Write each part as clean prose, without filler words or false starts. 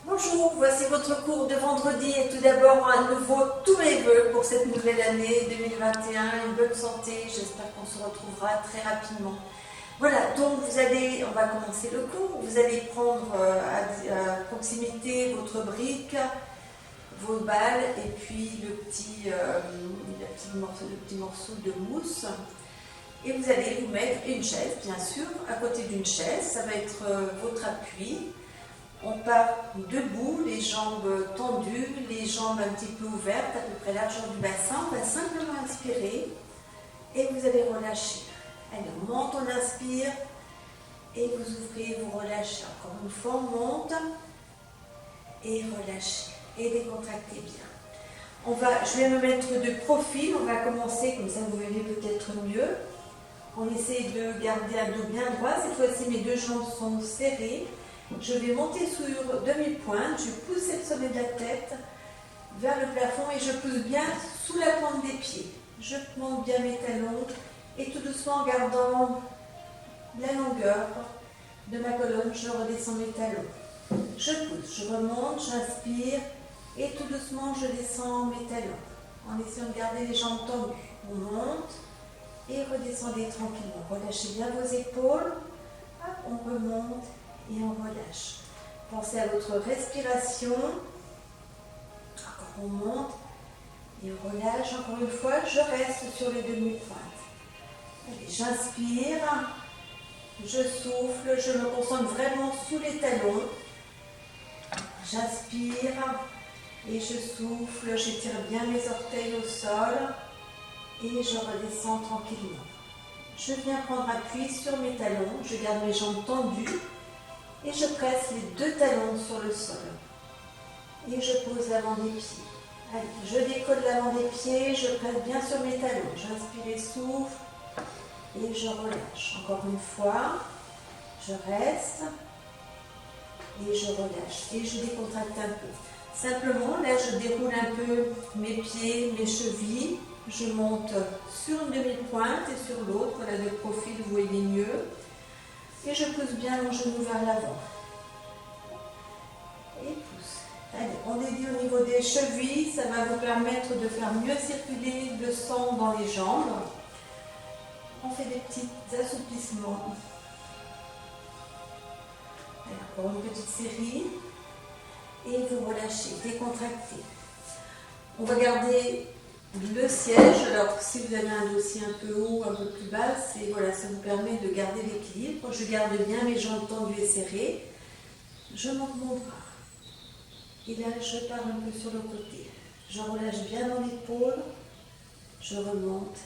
Bonjour, voici votre cours de vendredi et tout d'abord à nouveau tous mes vœux pour cette nouvelle année 2021, une bonne santé, j'espère qu'on se retrouvera très rapidement. Voilà, donc on va commencer le cours, vous allez prendre à proximité votre brique, vos balles et puis le petit morceau de mousse. Et vous allez vous mettre une chaise, bien sûr, à côté d'une chaise, ça va être votre appui. On part debout, les jambes tendues, les jambes un petit peu ouvertes, à peu près largeur du bassin. On va simplement inspirer et vous allez relâcher. Allez, on monte, on inspire et vous ouvrez, vous relâchez. Encore une fois, on monte et relâchez et décontractez bien. Je vais me mettre de profil, on va commencer, comme ça vous verrez peut-être mieux. On essaie de garder un dos bien droit. Cette fois-ci, mes deux jambes sont serrées. Je vais monter sur demi-pointe, je pousse le sommet de la tête vers le plafond et je pousse bien sous la pointe des pieds. Je monte bien mes talons et tout doucement en gardant la longueur de ma colonne, je redescends mes talons. Je pousse, je remonte, j'inspire et tout doucement je descends mes talons en essayant de garder les jambes tendues. On monte et redescendez tranquillement. Relâchez bien vos épaules, hop, on remonte. Et on relâche. Pensez à votre respiration. Encore on monte et on relâche. Encore une fois, je reste sur les demi-pointes. Allez, j'inspire, je souffle, je me concentre vraiment sous les talons. J'inspire et je souffle, j'étire bien mes orteils au sol et je redescends tranquillement. Je viens prendre appui sur mes talons, je garde mes jambes tendues. Et je presse les deux talons sur le sol. Et je pose l'avant des pieds. Allez, je décolle l'avant des pieds, je presse bien sur mes talons. J'inspire et souffle. Et je relâche. Encore une fois, je reste. Et je relâche. Et je décontracte un peu. Simplement, là, je déroule un peu mes pieds, mes chevilles. Je monte sur une demi-pointe et sur l'autre. Voilà, de profil, vous voyez mieux. Et je pousse bien mon genou vers l'avant. Et pousse. Allez, on est dit au niveau des chevilles, ça va vous permettre de faire mieux circuler le sang dans les jambes. On fait des petits assouplissements. Alors, encore une petite série. Et vous relâchez, décontractez. On va garder le siège. Alors, si vous avez un dossier un peu haut, un peu plus bas, voilà, ça vous permet de garder l'équilibre. Je garde bien mes jambes tendues et serrées. Je monte mon bras. Et là, je pars un peu sur le côté. Je relâche bien mon épaule. Je remonte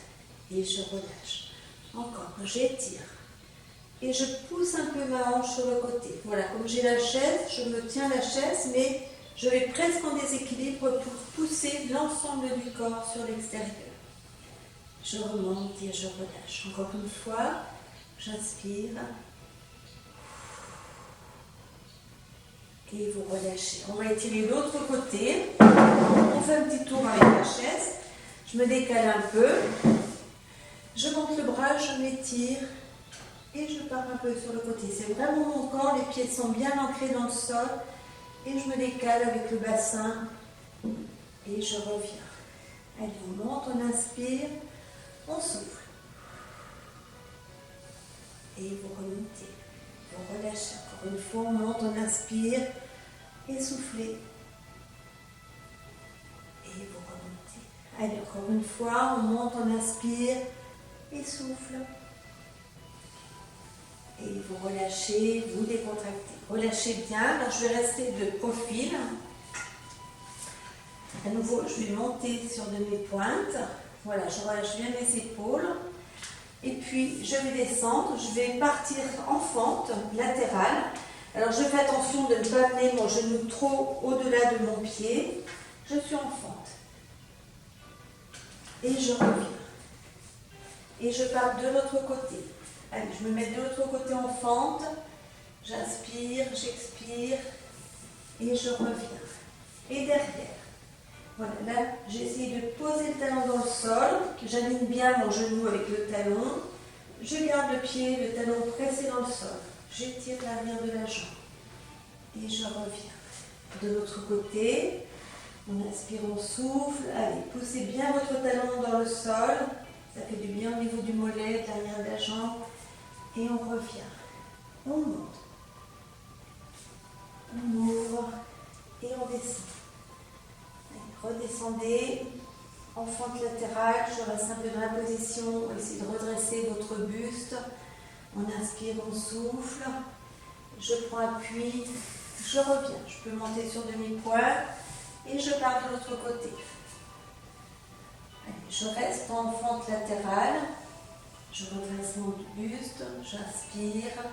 et je relâche. Encore, j'étire. Et je pousse un peu ma hanche sur le côté. Voilà, comme j'ai la chaise, je me tiens la chaise, mais je vais presque en déséquilibre pour pousser l'ensemble du corps sur l'extérieur. Je remonte et je relâche. Encore une fois, j'inspire. Et vous relâchez. On va étirer l'autre côté. On fait un petit tour avec la chaise. Je me décale un peu. Je monte le bras, je m'étire. Et je pars un peu sur le côté. C'est vraiment mon corps. Les pieds sont bien ancrés dans le sol. Et je me décale avec le bassin et je reviens. Allez, on monte, on inspire, on souffle. Et vous remontez, vous relâchez. Encore une fois, on monte, on inspire et soufflez. Et vous remontez. Allez, encore une fois, on monte, on inspire et souffle. Et vous relâchez, vous décontractez. Relâchez bien. Alors, je vais rester de profil. À nouveau, je vais monter sur demi-pointe. Voilà, je relâche bien mes épaules. Et puis, je vais descendre. Je vais partir en fente latérale. Alors, je fais attention de ne pas amener mon genou trop au-delà de mon pied. Je suis en fente. Et je reviens. Et je pars de l'autre côté. Allez, je me mets de l'autre côté en fente, j'inspire, j'expire et je reviens. Et derrière. Voilà, là, j'essaie de poser le talon dans le sol, que j'aligne bien mon genou avec le talon. Je garde le pied, le talon pressé dans le sol. J'étire l'arrière de la jambe. Et je reviens. De l'autre côté, on inspire, on souffle. Allez, poussez bien votre talon dans le sol. Ça fait du bien au niveau du mollet, de l'arrière de la jambe. Et on revient. On monte. On ouvre et on descend. Allez, redescendez. En fente latérale, je reste un peu dans la position. Essayez de redresser votre buste. On inspire, on souffle. Je prends appui. Je reviens. Je peux monter sur demi-pointe. Et je pars de l'autre côté. Allez, je reste en fente latérale. Je redresse mon buste. J'inspire.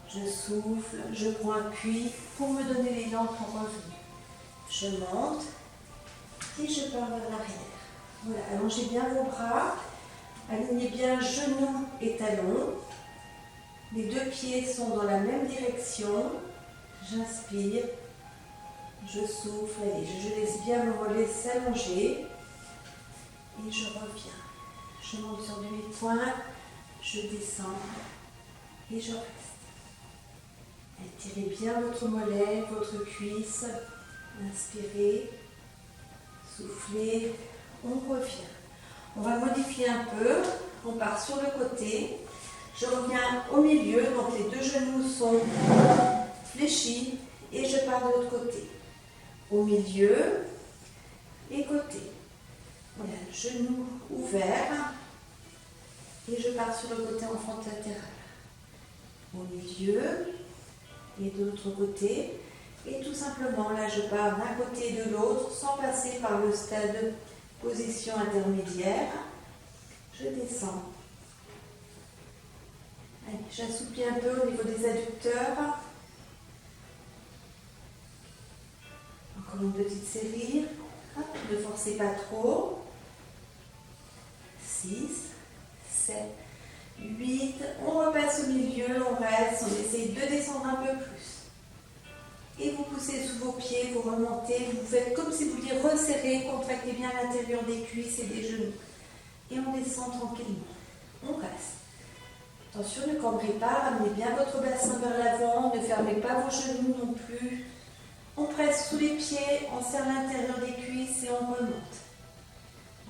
Je souffle. Je prends appui pour me donner l'élan pour revenir. Je monte. Et je pars vers l'arrière. Voilà, allongez bien vos bras. Alignez bien genoux et talons. Les deux pieds sont dans la même direction. J'inspire. Je souffle, allez, je laisse bien mon mollet s'allonger et je reviens. Je monte sur demi-pointe, je descends et je reste. Tirez bien votre mollet, votre cuisse, inspirez, soufflez, on revient. On va modifier un peu, on part sur le côté, je reviens au milieu, donc les deux genoux sont fléchis et je pars de l'autre côté. Au milieu et côté. Voilà, genoux ouverts et je pars sur le côté en fente latérale. Au milieu et de l'autre côté. Et tout simplement, là je pars d'un côté et de l'autre sans passer par le stade position intermédiaire. Je descends. Allez, j'assouplis un peu au niveau des adducteurs. Encore une petite série. Hop, ne forcez pas trop. 6, 7, 8. On repasse au milieu, on reste, on essaye de descendre un peu plus. Et vous poussez sous vos pieds, vous remontez, vous faites comme si vous vouliez resserrer, contractez bien l'intérieur des cuisses et des genoux. Et on descend tranquillement. On reste. Attention, ne cambrez pas, ramenez bien votre bassin vers l'avant, ne fermez pas vos genoux non plus. On presse sous les pieds, on serre l'intérieur des cuisses et on remonte.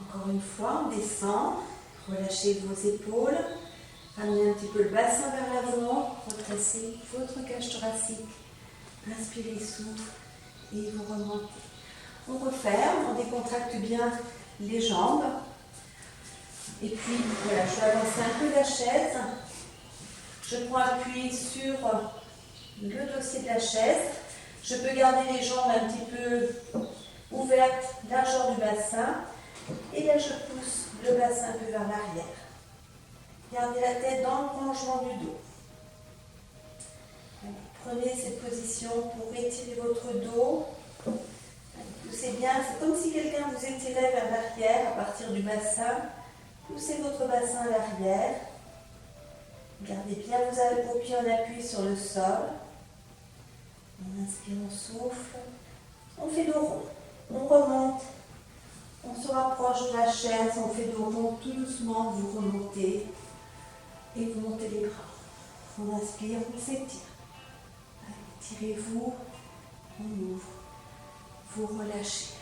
Encore une fois, on descend, relâchez vos épaules, ramenez un petit peu le bassin vers l'avant, redressez votre cage thoracique, inspirez, souffle et vous remontez. On referme, on décontracte bien les jambes. Et puis voilà, je vais avancer un peu la chaise. Je prends appui sur le dossier de la chaise. Je peux garder les jambes un petit peu ouvertes, largeur du bassin. Et là, je pousse le bassin un peu vers l'arrière. Gardez la tête dans le prolongement du dos. Allez, prenez cette position pour étirer votre dos. Allez, poussez bien, c'est comme si quelqu'un vous étirait vers l'arrière à partir du bassin. Poussez votre bassin à l'arrière. Gardez bien vos pieds en appui sur le sol. On inspire, on souffle. On fait dos rond. On remonte. On se rapproche de la chaise. On fait dos rond tout doucement. Vous remontez. Et vous montez les bras. On inspire, on s'étire. Tirez-vous. On ouvre. Vous relâchez.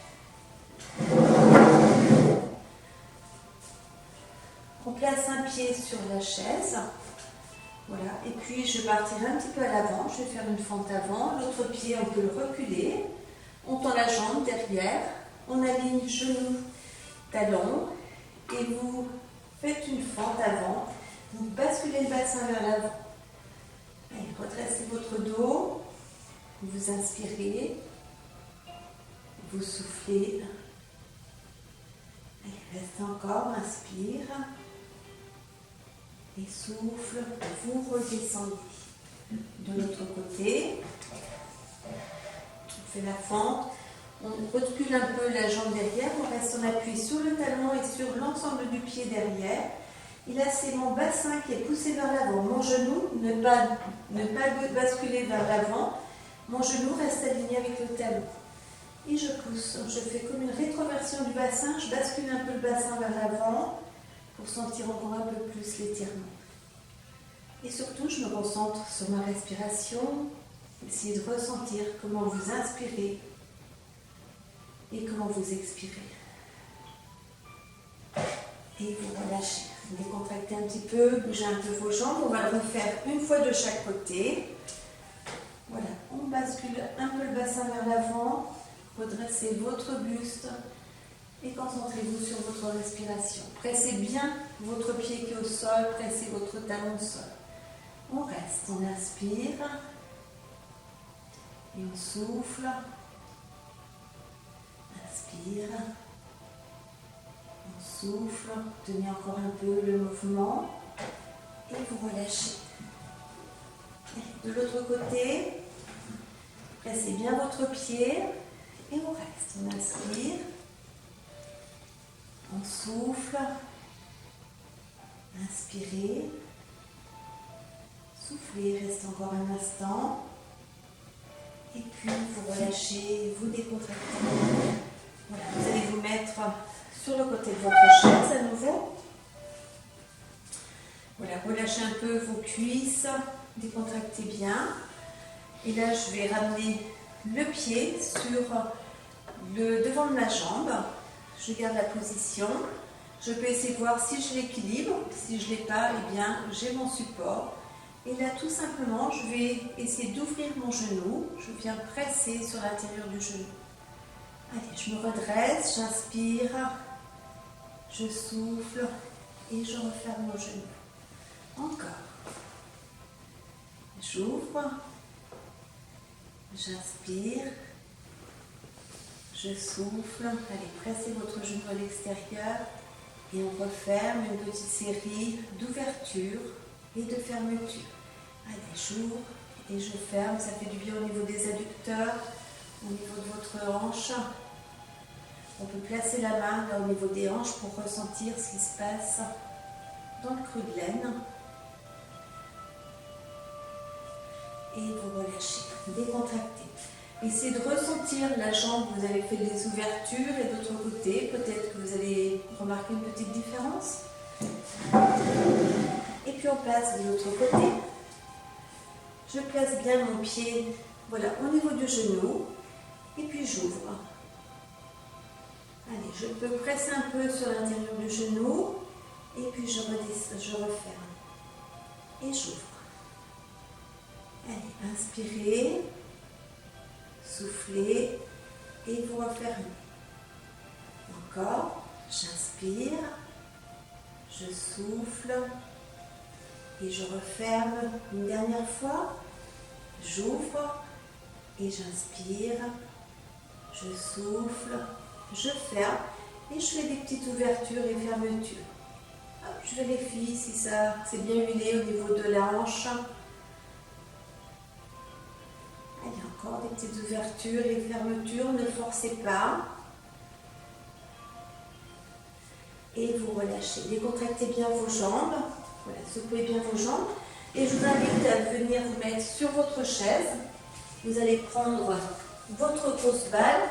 On place un pied sur la chaise. Voilà, et puis je vais partir un petit peu à l'avant, je vais faire une fente avant, l'autre pied on peut le reculer, on tend la jambe derrière, on aligne genou, talon, et vous faites une fente avant, vous basculez le bassin vers l'avant. Allez, redressez votre dos, vous inspirez, vous soufflez, allez, restez encore, inspire. Et souffle, vous redescendez. De l'autre côté, on fait la fente, on recule un peu la jambe derrière, on reste en appui sur le talon et sur l'ensemble du pied derrière. Et là, c'est mon bassin qui est poussé vers l'avant. Mon genou, ne pas basculer vers l'avant. Mon genou reste aligné avec le talon. Et je pousse, je fais comme une rétroversion du bassin, je bascule un peu le bassin vers l'avant, pour sentir encore un peu plus l'étirement. Et surtout, je me concentre sur ma respiration. Essayez de ressentir comment vous inspirez et comment vous expirez. Et vous relâchez. Décontractez un petit peu, bougez un peu vos jambes. On va le refaire une fois de chaque côté. Voilà, on bascule un peu le bassin vers l'avant. Redressez votre buste et concentrez-vous sur votre respiration. Pressez bien votre pied qui est au sol, pressez votre talon au sol. On reste, on inspire et on souffle. Inspire. On souffle, tenez encore un peu le mouvement et vous relâchez. De l'autre côté, pressez bien votre pied et on reste. On inspire, on souffle, inspirez, soufflez, restez encore un instant et puis vous relâchez, vous décontractez. Voilà, vous allez vous mettre sur le côté de votre chaise à nouveau. Voilà, relâchez un peu vos cuisses, décontractez bien. Et là, je vais ramener le pied sur le devant de ma jambe. Je garde la position. Je peux essayer de voir si je l'équilibre. Si je ne l'ai pas, eh bien, j'ai mon support. Et là, tout simplement, je vais essayer d'ouvrir mon genou. Je viens presser sur l'intérieur du genou. Allez, je me redresse, j'inspire. Je souffle et je referme mon genou. Encore. J'ouvre. J'inspire. Je souffle. Allez, pressez votre genou à l'extérieur. Et on referme une petite série d'ouvertures et de fermetures. Allez, j'ouvre et je ferme. Ça fait du bien au niveau des adducteurs, au niveau de votre hanche. On peut placer la main là au niveau des hanches pour ressentir ce qui se passe dans le creux de l'aine. Et vous relâchez, décontractez. Essayez de ressentir la jambe, vous avez fait des ouvertures et d'autre côté, peut-être que vous allez remarquer une petite différence. Et puis on passe de l'autre côté. Je place bien mon pied, voilà, au niveau du genou. Et puis j'ouvre. Allez, je peux presser un peu sur l'intérieur du genou et puis je referme et j'ouvre. Allez, inspirez, soufflez et vous refermez. Encore, j'inspire, je souffle et je referme une dernière fois. J'ouvre et j'inspire, je souffle. Je ferme et je fais des petites ouvertures et fermetures. Hop, je vérifie si ça c'est bien huilé au niveau de la hanche. Allez, encore des petites ouvertures et fermetures, ne forcez pas. Et vous relâchez. Décontractez bien vos jambes. Voilà, secouez bien vos jambes. Et je vous invite à venir vous mettre sur votre chaise. Vous allez prendre votre grosse balle.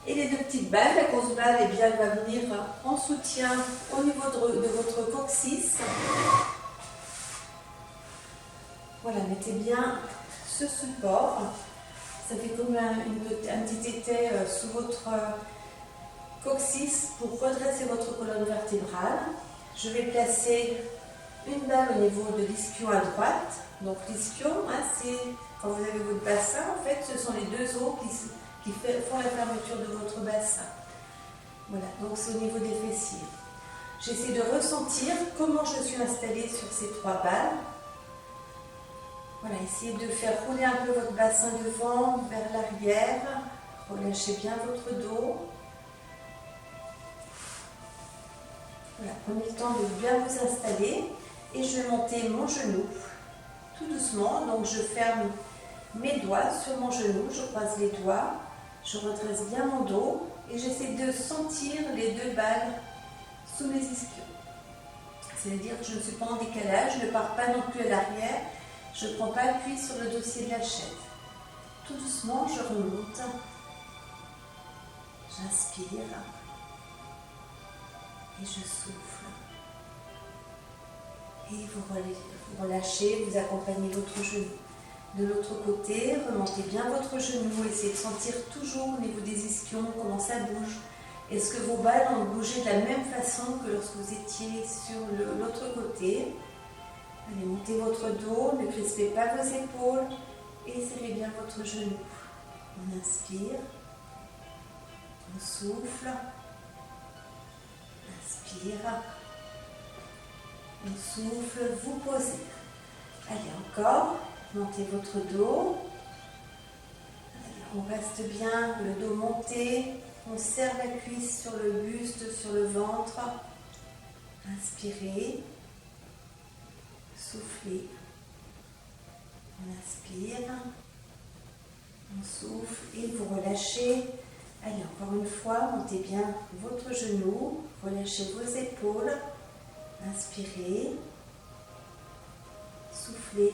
Et les deux petites balles, la grosse balle, eh bien, elle va venir en soutien au niveau de votre coccyx. Voilà, mettez bien ce support. Ça fait comme un petit étai sous votre coccyx pour redresser votre colonne vertébrale. Je vais placer une balle au niveau de l'ischio à droite. Donc l'ischio, hein, c'est quand vous avez votre bassin, en fait, ce sont les deux os qui font la fermeture de votre bassin. Voilà, donc c'est au niveau des fessiers. J'essaie de ressentir comment je suis installée sur ces trois balles. Voilà, essayez de faire rouler un peu votre bassin devant, vers l'arrière. Relâchez bien votre dos. Voilà, prenez le temps de bien vous installer. Et je vais monter mon genou tout doucement. Donc je ferme mes doigts sur mon genou, je croise les doigts. Je redresse bien mon dos et j'essaie de sentir les deux balles sous mes ischios. C'est-à-dire que je ne suis pas en décalage, je ne pars pas non plus à l'arrière, je ne prends pas appui sur le dossier de la chaise. Tout doucement, je remonte, j'inspire et je souffle. Et vous relâchez, vous accompagnez votre genou. De l'autre côté, remontez bien votre genou, essayez de sentir toujours au niveau des ischions comment ça bouge. Est-ce que vos balles ont bougé de la même façon que lorsque vous étiez sur l'autre côté? Allez, montez votre dos, ne crispez pas vos épaules et serrez bien votre genou. On inspire, on souffle, inspire, on souffle, vous posez. Allez, encore, montez votre dos. Allez, on reste bien, le dos monté. On serre la cuisse sur le buste, sur le ventre. Inspirez. Soufflez. On inspire. On souffle et vous relâchez. Allez, encore une fois, montez bien votre genou. Relâchez vos épaules. Inspirez. Soufflez.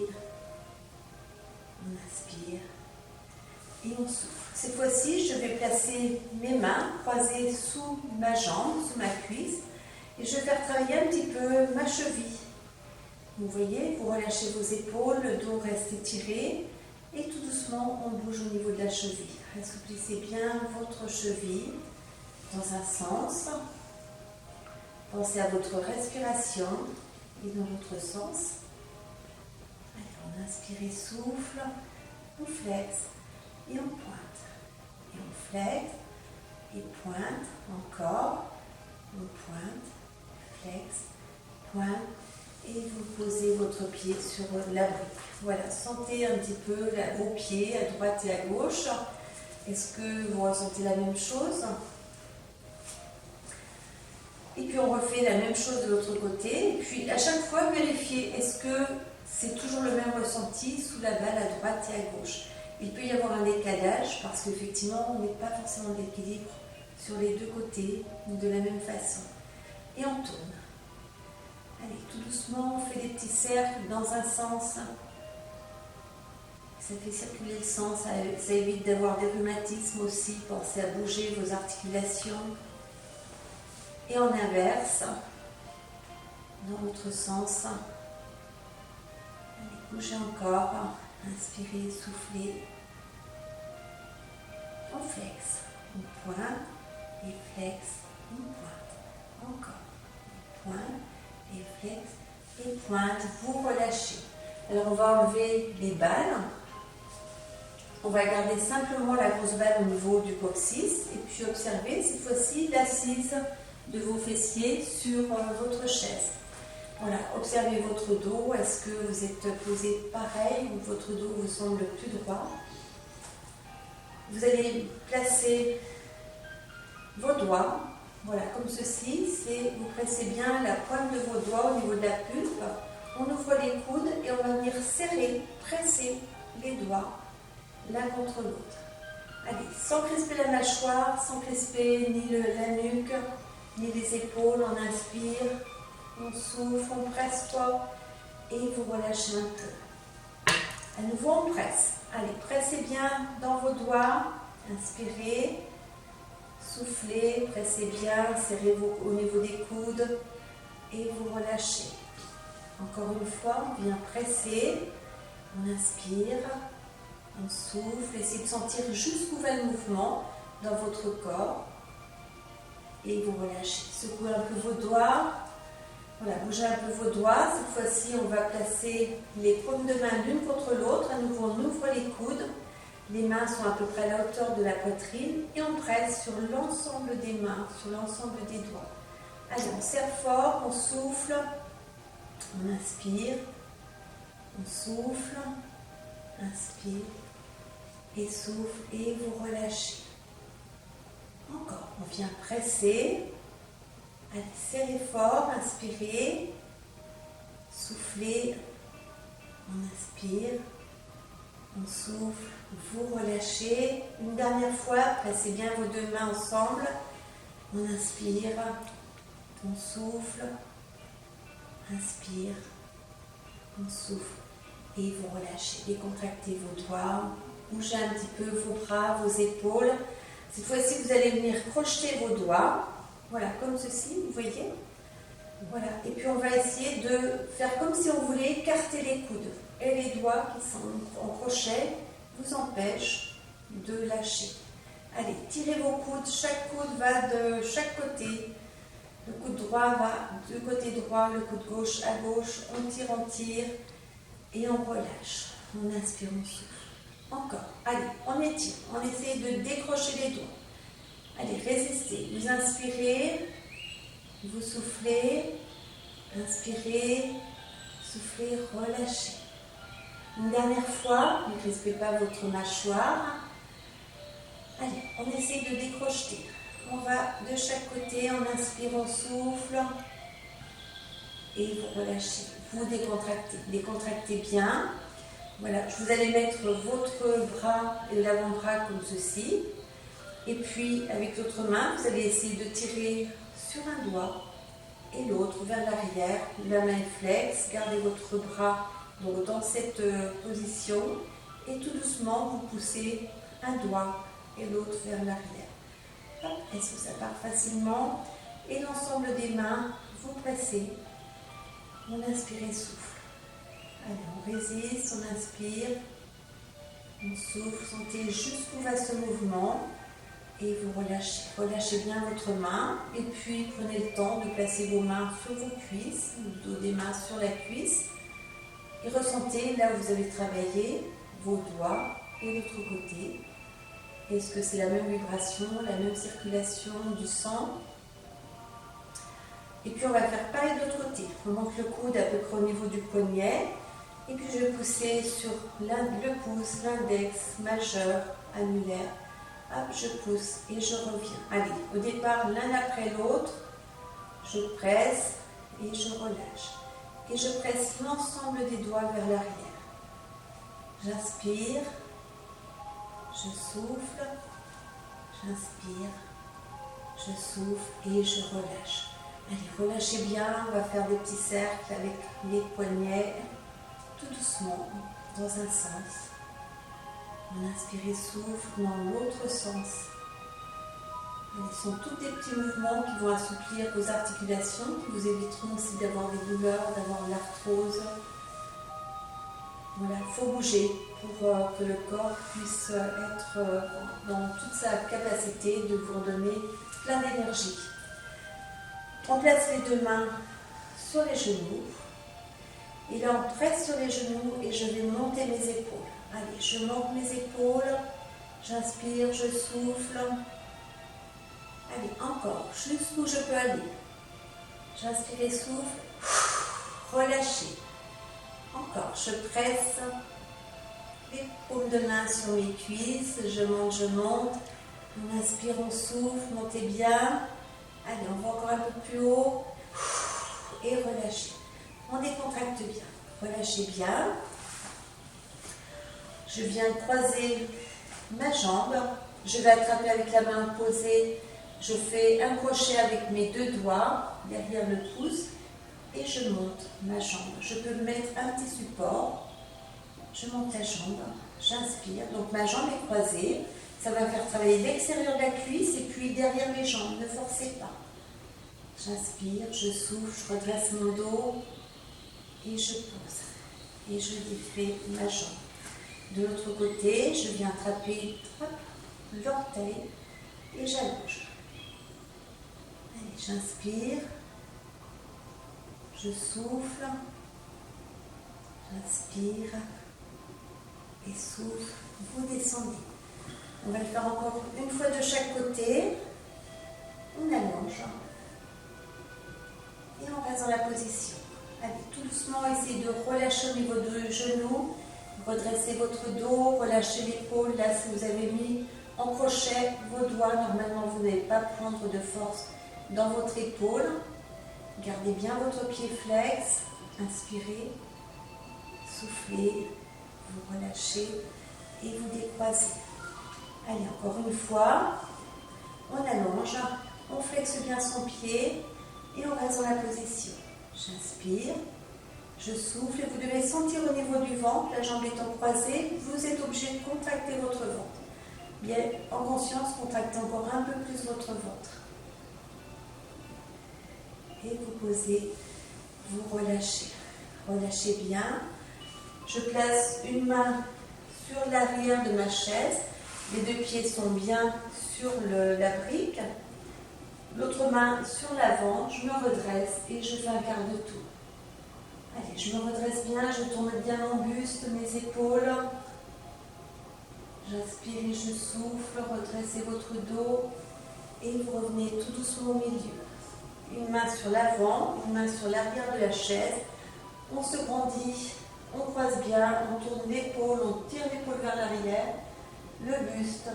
On inspire. Et on souffle. Cette fois-ci, je vais placer mes mains croisées sous ma jambe, sous ma cuisse, et je vais faire travailler un petit peu ma cheville. Vous voyez, vous relâchez vos épaules, le dos reste étiré, et tout doucement, on bouge au niveau de la cheville. Assouplissez bien votre cheville dans un sens. Pensez à votre respiration et dans l'autre sens. Allez, on inspire et souffle, on flexe et on pointe. Et on flexe et pointe, encore, on pointe, flexe, pointe, et vous posez votre pied sur la brique. Voilà, sentez un petit peu vos pieds à droite et à gauche. Est-ce que vous ressentez la même chose? Et puis on refait la même chose de l'autre côté. Et puis à chaque fois, vérifiez, est-ce que c'est toujours le même ressenti sous la balle à droite et à gauche? Il peut y avoir un décalage parce qu'effectivement, on n'est pas forcément d'équilibre sur les deux côtés de la même façon. Et on tourne. Allez, tout doucement, on fait des petits cercles dans un sens. Ça fait circuler le sang, ça évite d'avoir des rhumatismes aussi. Pensez à bouger vos articulations. Et en inverse, dans l'autre sens. Allez, bougez encore. Inspirez, soufflez. On flexe, on pointe, et flexe, on pointe. Encore. On pointe, et flexe, et pointe. Vous relâchez. Alors on va enlever les balles. On va garder simplement la grosse balle au niveau du coccyx. Et puis observez cette fois-ci l'assise de vos fessiers sur votre chaise. Voilà, observez votre dos. Est-ce que vous êtes posé pareil ou votre dos vous semble plus droit? Vous allez placer vos doigts, voilà, comme ceci. Vous pressez bien la pointe de vos doigts au niveau de la pulpe. On ouvre les coudes et on va venir serrer, presser les doigts l'un contre l'autre. Allez, sans crisper la mâchoire, sans crisper ni la nuque, ni les épaules. On inspire. On souffle, on presse fort et vous relâchez un peu. À nouveau, on presse. Allez, pressez bien dans vos doigts. Inspirez, soufflez, pressez bien, serrez au niveau des coudes et vous relâchez. Encore une fois, on vient presser. On inspire, on souffle. Essayez de sentir jusqu'où va le mouvement dans votre corps et vous relâchez. Secouez un peu vos doigts. Voilà, bougez un peu vos doigts. Cette fois-ci, on va placer les paumes de main l'une contre l'autre. À nouveau, on ouvre les coudes. Les mains sont à peu près à la hauteur de la poitrine. Et on presse sur l'ensemble des mains, sur l'ensemble des doigts. Allez, on serre fort, on souffle. On inspire. On souffle. Inspire. Et souffle. Et vous relâchez. Encore, on vient presser. Allez, serrez fort, inspirez, soufflez, on inspire, on souffle, vous relâchez. Une dernière fois, pressez bien vos deux mains ensemble, on inspire, on souffle, inspire, on souffle et vous relâchez. Décontractez vos doigts, bougez un petit peu vos bras, vos épaules. Cette fois-ci, vous allez venir crocheter vos doigts. Voilà, comme ceci, vous voyez. Voilà, et puis on va essayer de faire comme si on voulait écarter les coudes. et les doigts qui sont en crochet vous empêchent de lâcher. Allez, tirez vos coudes, chaque coude va de chaque côté. Le coude droit va du côté droit, le coude gauche à gauche, on tire et on relâche. On inspire, on souffle. Encore, allez, on étire, on essaie de décrocher les doigts. Allez, résistez, vous inspirez, vous soufflez, inspirez, soufflez, relâchez. Une dernière fois, ne crispez pas votre mâchoire. Allez, on essaie de décrocher. On va de chaque côté, on inspire, on souffle et vous relâchez. Vous décontractez. Décontractez bien. Voilà, vous allez mettre votre bras et l'avant-bras comme ceci. Et puis, avec l'autre main, vous allez essayer de tirer sur un doigt et l'autre vers l'arrière. La main flex, gardez votre bras dans cette position et tout doucement, vous poussez un doigt et l'autre vers l'arrière. Est-ce que ça part facilement? Et l'ensemble des mains, vous pressez. On inspire et souffle. Allez, on résiste, on inspire. On souffle, sentez jusqu'où va ce mouvement. Et vous relâchez. Relâchez bien votre main. Et puis, prenez le temps de placer vos mains sur vos cuisses, le dos des mains sur la cuisse. Et ressentez là où vous avez travaillé, vos doigts et l'autre côté. Est-ce que c'est la même vibration, la même circulation du sang? Et puis on va faire pareil de l'autre côté. On monte le coude à peu près au niveau du poignet. Et puis je vais pousser sur le pouce, l'index, majeur, annulaire. Hop, je pousse et je reviens. Allez, au départ, l'un après l'autre, je presse et je relâche. Et je presse l'ensemble des doigts vers l'arrière. J'inspire. Je souffle, j'inspire, je souffle et je relâche. Allez, relâchez bien, on va faire des petits cercles avec les poignets, tout doucement, dans un sens. On inspire et souffle dans l'autre sens. Ce sont tous des petits mouvements qui vont assouplir vos articulations, qui vous éviteront aussi d'avoir des douleurs, d'avoir de l'arthrose. Voilà, il faut bouger pour que le corps puisse être dans toute sa capacité de vous redonner plein d'énergie. On place les deux mains sur les genoux. Et là, on presse sur les genoux et je vais monter mes épaules. Allez, je monte mes épaules. J'inspire, je souffle. Allez, encore, jusqu'où je peux aller. J'inspire et souffle. Relâchez. Encore, je presse les paumes de main sur mes cuisses, je monte, on inspire, on souffle, montez bien, allez, on va encore un peu plus haut, et relâchez, on décontracte bien, relâchez bien, je viens croiser ma jambe, je vais attraper avec la main opposée, je fais un crochet avec mes deux doigts derrière le pouce, et je monte ma jambe. Je peux mettre un petit support. Je monte la jambe. J'inspire. Donc ma jambe est croisée. Ça va faire travailler l'extérieur de la cuisse et puis derrière mes jambes. Ne forcez pas. J'inspire, je souffle, je redresse mon dos et je pose. Et je défais ma jambe. De l'autre côté, je viens attraper l'orteil et j'allonge. Allez, j'inspire. Je souffle, j'inspire et souffle, vous descendez. On va le faire encore une fois de chaque côté. On allonge et on reste dans la position. Allez, tout doucement, essayez de relâcher au niveau du genou, redressez votre dos, relâchez l'épaule. Là, si vous avez mis en crochet vos doigts, normalement, vous n'allez pas prendre de force dans votre épaule. Gardez bien votre pied flex, inspirez, soufflez, vous relâchez et vous décroisez. Allez, encore une fois, on allonge, on flexe bien son pied et on reste dans la position. J'inspire, je souffle et vous devez sentir au niveau du ventre, la jambe étant croisée, vous êtes obligé de contracter votre ventre. Bien, en conscience, contractez encore un peu plus votre ventre. Et vous posez, vous relâchez. Relâchez bien. Je place une main sur l'arrière de ma chaise. Les deux pieds sont bien sur la brique. L'autre main sur l'avant. Je me redresse et je fais un quart de tour. Allez, je me redresse bien, je tourne bien mon buste, mes épaules. J'inspire et je souffle, redressez votre dos et vous revenez tout doucement au milieu. Une main sur l'avant, une main sur l'arrière de la chaise. On se grandit, on croise bien, on tourne l'épaule, on tire l'épaule vers l'arrière, le buste.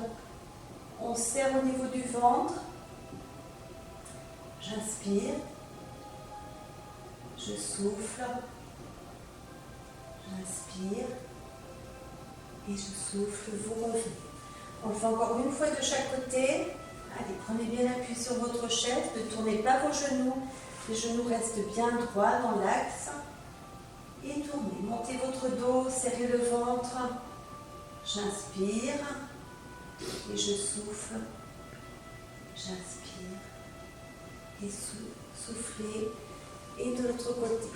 On serre au niveau du ventre. J'inspire, je souffle, j'inspire et je souffle, vous revenez. On le fait encore une fois de chaque côté. Allez, prenez bien appui sur votre chaise, ne tournez pas vos genoux. Les genoux restent bien droits dans l'axe. Et tournez, montez votre dos, serrez le ventre. J'inspire et je souffle. J'inspire et soufflez. Et de l'autre côté.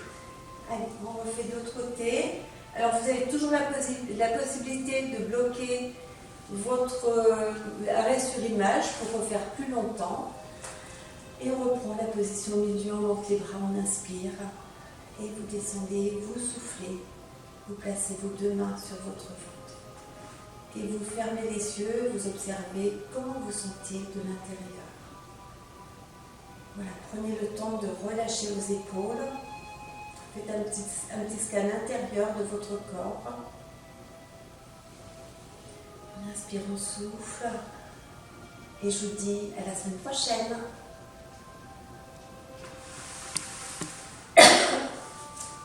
Allez, on refait de l'autre côté. Alors vous avez toujours la possibilité de bloquer votre arrêt sur image pour refaire plus longtemps. Et on reprend la position au milieu, on monte les bras, on inspire. Et vous descendez, vous soufflez. Vous placez vos deux mains sur votre ventre. Et vous fermez les yeux, vous observez comment vous sentez de l'intérieur. Voilà, prenez le temps de relâcher vos épaules. Faites un petit scan intérieur de votre corps. On inspire, on souffle. Et je vous dis à la semaine prochaine.